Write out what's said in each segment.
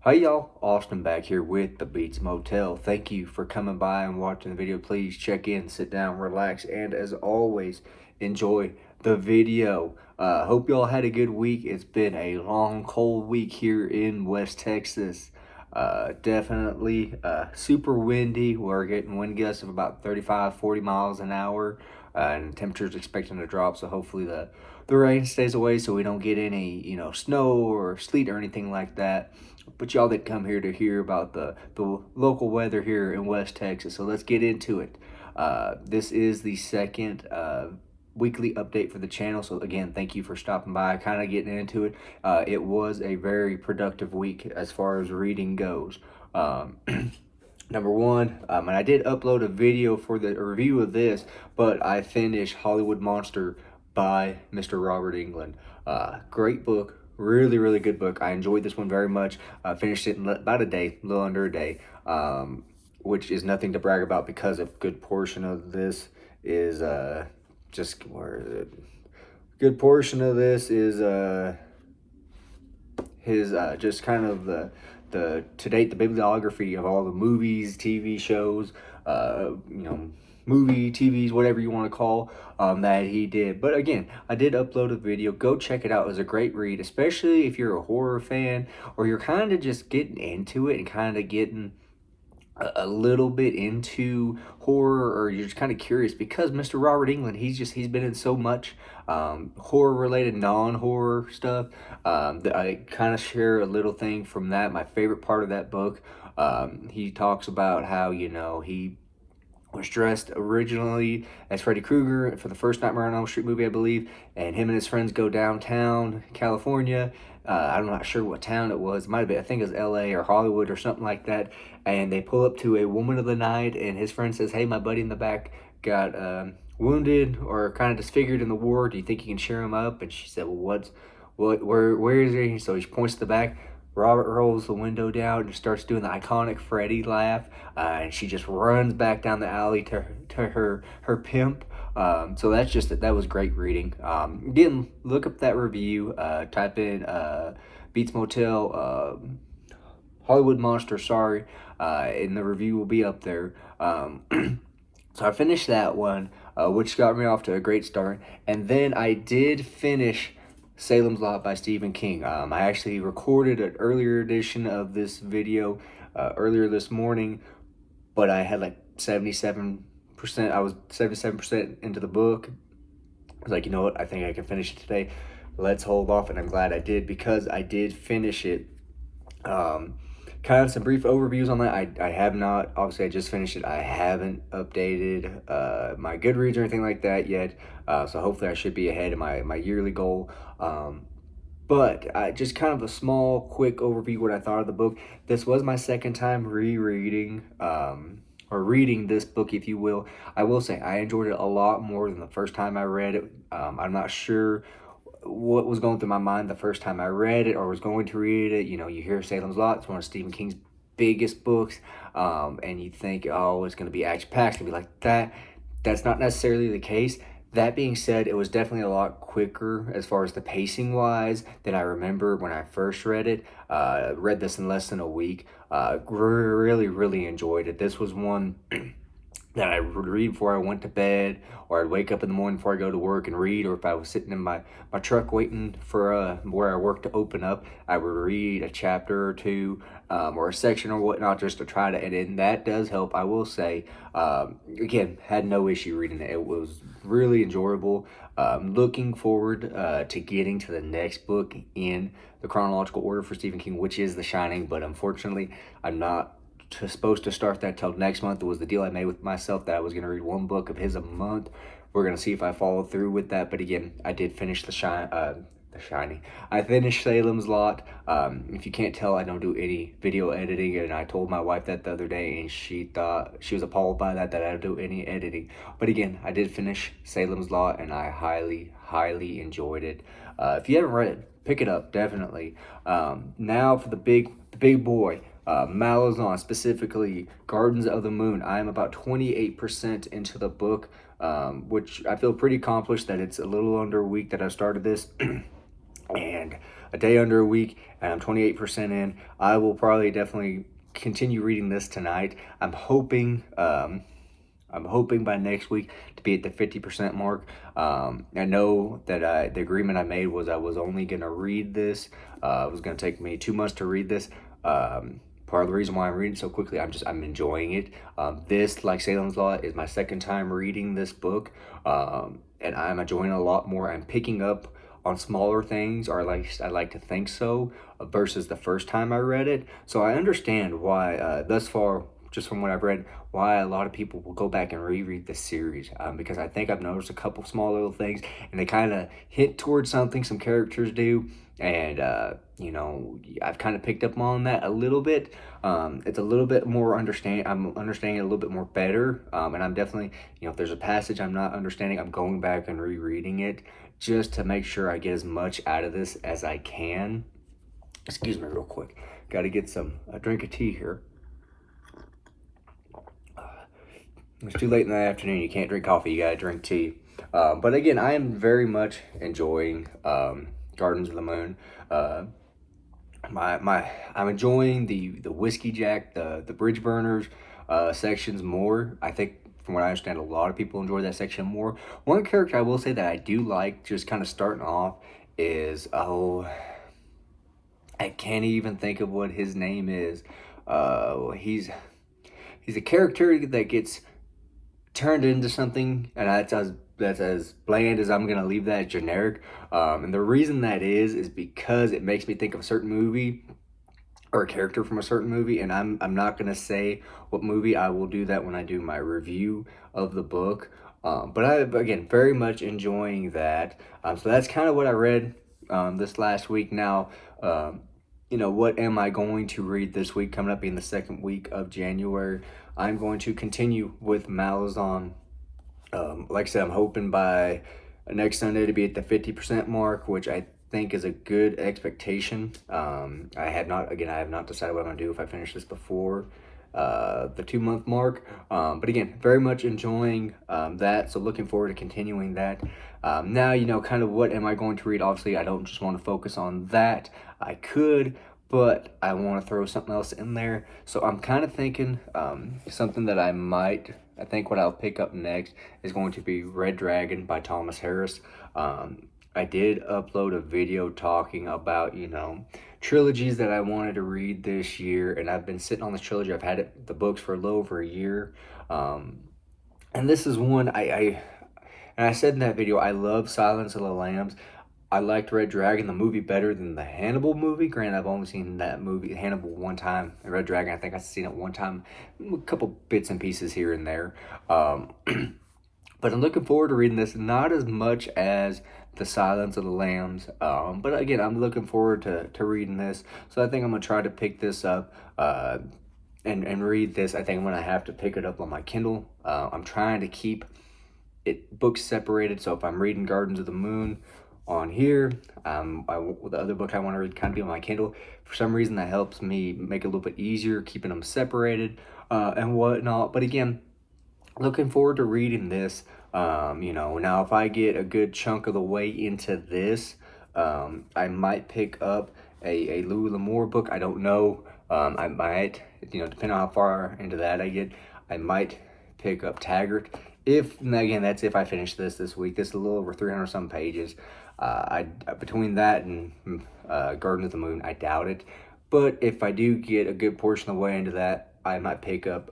Hey y'all, Austin back here with the Beats Motel. Thank you for coming by and watching the video. Please check in, sit down, relax, and as always, enjoy the video. Hope y'all had a good week. It's been a long, cold week here in West Texas. Definitely super windy. We're getting wind gusts of about 35, 40 miles an hour, and temperature's expecting to drop. So hopefully the rain stays away so we don't get any snow or sleet or anything like that. But y'all did come here to hear about the local weather here in West Texas. So let's get into it. This is the second weekly update for the channel. So again, thank you for stopping by, kind of getting into it. It was a very productive week as far as reading goes. Number one, and I did upload a video for the review of this, but I finished Hollywood Monster by Mr. Robert Englund. Great book, really good book. I enjoyed this one very much. Finished it in about a day, a little under a day, which is nothing to brag about because a good portion of this is just where is it? Good portion of this is his just kind of the to date the bibliography of all the movies, TV shows, movie, TVs, whatever you want to call, that he did. But again, I did upload a video. Go check it out. It was a great read, especially if you're a horror fan or you're kind of just getting into it and kind of getting a little bit into horror, or you're just kind of curious because Mr. Robert Englund, he's been in so much horror related non-horror stuff, that I kind of share a little thing from that. My favorite part of that book, he talks about how he was dressed originally as Freddy Krueger for the first Nightmare on Elm Street movie, I believe, and him and his friends go downtown California. I'm not sure what town it was. It might have been, I think it was LA or Hollywood or something like that. And they pull up to a woman of the night, and his friend says, "Hey, my buddy in the back got wounded or kind of disfigured in the war. Do you think you can cheer him up?" And she said, "Well, where is he?" So he points to the back. Robert rolls the window down and starts doing the iconic Freddy laugh, and she just runs back down the alley to her pimp. So that was great reading. Again, look up that review. Type in Beats Motel Hollywood Monster. Sorry, and the review will be up there. So I finished that one, which got me off to a great start, and then I did finish Salem's Lot by Stephen King. I actually recorded an earlier edition of this video earlier this morning, but I had like 77%. I was 77% into the book. I was like, you know what? I think I can finish it today. Let's hold off, and I'm glad I did because I did finish it. Kind of some brief overviews on that. I have not, obviously I just finished it. I haven't updated my Goodreads or anything like that yet. So hopefully I should be ahead of my yearly goal. But just kind of a small, quick overview what I thought of the book. This was my second time rereading, or reading this book, if you will. I will say I enjoyed it a lot more than the first time I read it. I'm not sure what was going through my mind the first time I read it or was going to read it. You hear Salem's Lot. It's one of Stephen King's biggest books, and you think, oh, it's going to be action-packed. It's going to be like that. That's not necessarily the case. That being said, it was definitely a lot quicker as far as the pacing wise than I remember when I first read it. Read this in less than a week. Really enjoyed it. This was one that I would read before I went to bed, or I'd wake up in the morning before I go to work and read, or if I was sitting in my truck waiting for where I work to open up, I would read a chapter or two, or a section or whatnot, just to try to, and that does help, I will say. Again, had no issue reading it. It was really enjoyable. Looking forward to getting to the next book in the chronological order for Stephen King, which is The Shining, but unfortunately, I'm not supposed to start that till next month. It was the deal I made with myself that I was going to read one book of his a month. We're going to see if I follow through with that. But again, I did finish The Shining. I finished Salem's Lot. If you can't tell, I don't do any video editing, and I told my wife that the other day, and she thought, she was appalled by that I don't do any editing. But again, I did finish Salem's Lot, and I highly enjoyed it. If you haven't read it, pick it up, definitely. Now for the big boy. Malazan, specifically Gardens of the Moon. I am about 28% into the book, which I feel pretty accomplished that it's a little under a week that I started this. And a day under a week, and I'm 28% in. I will probably definitely continue reading this tonight. I'm hoping by next week to be at the 50% mark. I know that the agreement I made was I was only going to read this. It was going to take me 2 months to read this. Part of the reason why I'm reading so quickly, I'm enjoying it. This, like Salem's Lot, is my second time reading this book, and I'm enjoying it a lot more. I'm picking up on smaller things, or at least I like to think so, versus the first time I read it. So I understand why, thus far, just from what I've read, why a lot of people will go back and reread this series, because I think I've noticed a couple small little things, and they kind of hint towards something some characters do, and I've kind of picked up on that a little bit. It's a little bit more I'm understanding it a little bit more better, and I'm definitely, if there's a passage I'm not understanding, I'm going back and rereading it just to make sure I get as much out of this as I can. Excuse me real quick. Got to get a drink of tea here. It's too late in the afternoon. You can't drink coffee. You gotta drink tea. But again, I am very much enjoying Gardens of the Moon. I'm enjoying the Whiskey Jack, the Bridge Burners sections more. I think, from what I understand, a lot of people enjoy that section more. One character I will say that I do like, just kind of starting off, is I can't even think of what his name is. He's a character that gets turned into something, and that's as bland as I'm gonna leave that generic. And the reason that is because it makes me think of a certain movie or a character from a certain movie, and I'm not gonna say what movie. I will do that when I do my review of the book. But I, again, very much enjoying that. So that's kind of what I read this last week. Now, what am I going to read this week? Coming up in the second week of January, I'm going to continue with Malazan. Like I said, I'm hoping by next Sunday to be at the 50% mark, which I think is a good expectation. I have not decided what I'm going to do if I finish this before the 2 month mark. But again, very much enjoying that. So looking forward to continuing that. Now, kind of what am I going to read? Obviously, I don't just want to focus on that. I could, but I want to throw something else in there. So I'm kind of thinking something that I think what I'll pick up next is going to be Red Dragon by Thomas Harris. I did upload a video talking about, trilogies that I wanted to read this year, and I've been sitting on this trilogy. I've had the books for a little over a year. And this is one and I said in that video, I love Silence of the Lambs. I liked Red Dragon, the movie, better than the Hannibal movie. Granted, I've only seen that movie, Hannibal, one time. Red Dragon, I think I've seen it one time, a couple bits and pieces here and there. But I'm looking forward to reading this, not as much as The Silence of the Lambs. But again, I'm looking forward to reading this. So I think I'm going to try to pick this up and read this. I think I'm going to have to pick it up on my Kindle. I'm trying to keep books separated. So if I'm reading Gardens of the Moon on here, the other book I want to read kind of be on my Kindle. For some reason, that helps me make it a little bit easier, keeping them separated and whatnot. But again, looking forward to reading this. Now if I get a good chunk of the way into this, I might pick up a Louis L'Amour book. I don't know. I might, depending on how far into that I get, I might pick up Taggart. Again, that's if I finish this week. This is a little over 300 some pages. Between that and Garden of the Moon, I doubt it. But if I do get a good portion of the way into that, I might pick up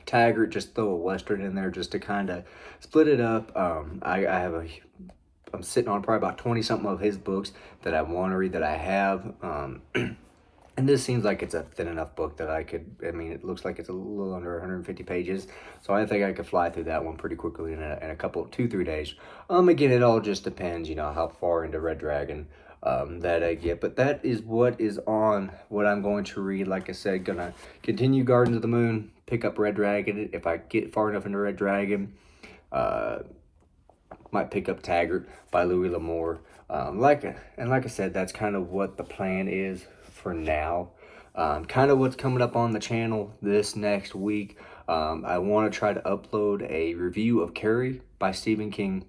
Taggart, just throw a Western in there just to kind of split it up. I'm sitting on probably about 20 something of his books that I want to read, that I have. And this seems like it's a thin enough book that it looks like it's a little under 150 pages. So I think I could fly through that one pretty quickly in a couple, 2-3 days. Again, it all just depends, how far into Red Dragon that I get. But that is what is on what I'm going to read. Like I said, gonna continue Gardens of the Moon, pick up Red Dragon. If I get far enough into Red Dragon, might pick up Taggart by Louis L'Amour. Like I said, that's kind of what the plan is for now. Kind of what's coming up on the channel this next week. I want to try to upload a review of Carrie by Stephen King.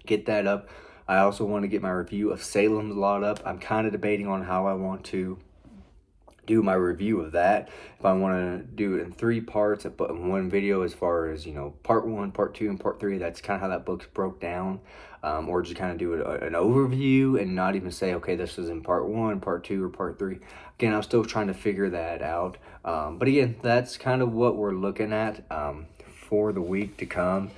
Get that up. I also want to get my review of Salem's Lot up. I'm kind of debating on how I want to do my review of that. If I want to do it in 3 parts, I put in one video as far as, you know, part 1, part 2, and part 3. That's kind of how that book's broke down. Or just kind of do an overview and not even say, okay, this is in part 1, part 2, or part 3. Again, I'm still trying to figure that out. But again, that's kind of what we're looking at for the week to come.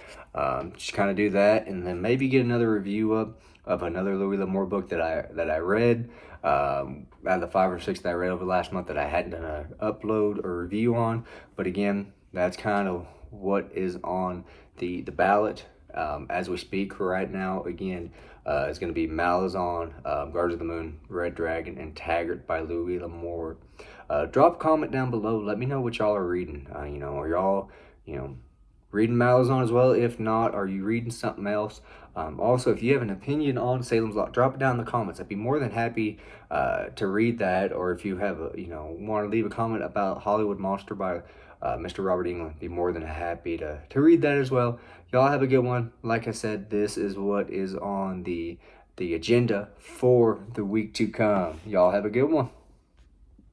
Just kind of do that, and then maybe get another review up of another Louis L'Amour book that I read. Out of the 5 or 6 that I read over the last month that I hadn't done an upload or review on. But again, that's kind of what is on the ballot as we speak right now. Again, it's going to be Malazan, Guards of the Moon, Red Dragon, and Taggart by Louis L'Amour. Drop a comment down below. Let me know what y'all are reading. You know, are y'all, you know, reading Malazan as well? If not, are you reading something else? Also, if you have an opinion on Salem's Lot, drop it down in the comments. I'd be more than happy to read that. Or if you have a, you know, want to leave a comment about Hollywood Monster by Mr. Robert Englund, be more than happy to read that as well. Y'all have a good one. Like I said, this is what is on the agenda for the week to come. Y'all have a good one.